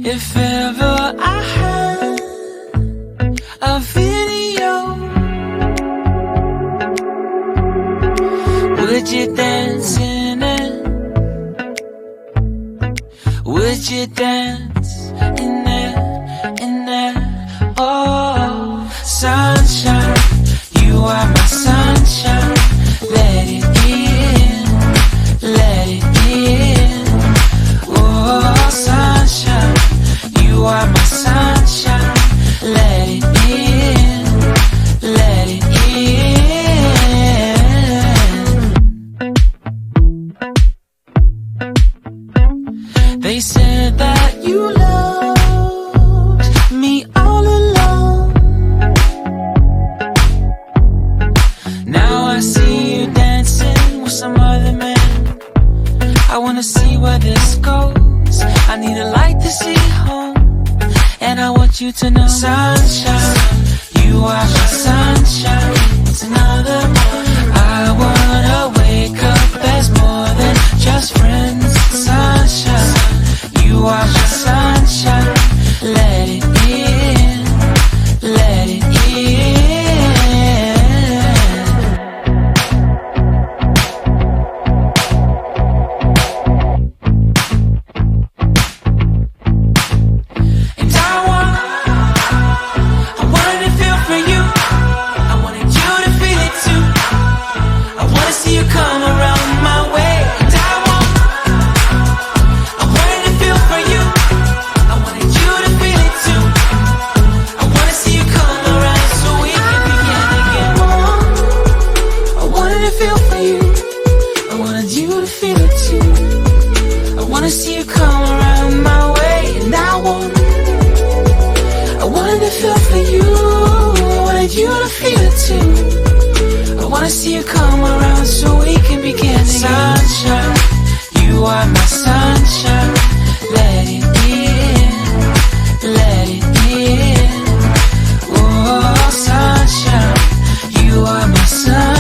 If ever I had a video, would you dance in it? Would you dance in it, in it? Oh, sunshine, you are my sunshine. Let it in, let it in. Oh, sunshine, you are my sunshine. Let it in, let it in. They said that you loved me all along. Now I see you dancing with some other man. I wanna see where this goes. I need a light to see home, and I want you to know, sunshine, you are my sunshine. It's another morning. I wanna wake up as more than just friends. Sunshine, you are my sunshine. Let it in, let it in. Sunshine, you are my sunshine. Let it in, let it in. Oh, sunshine, you are my sunshine.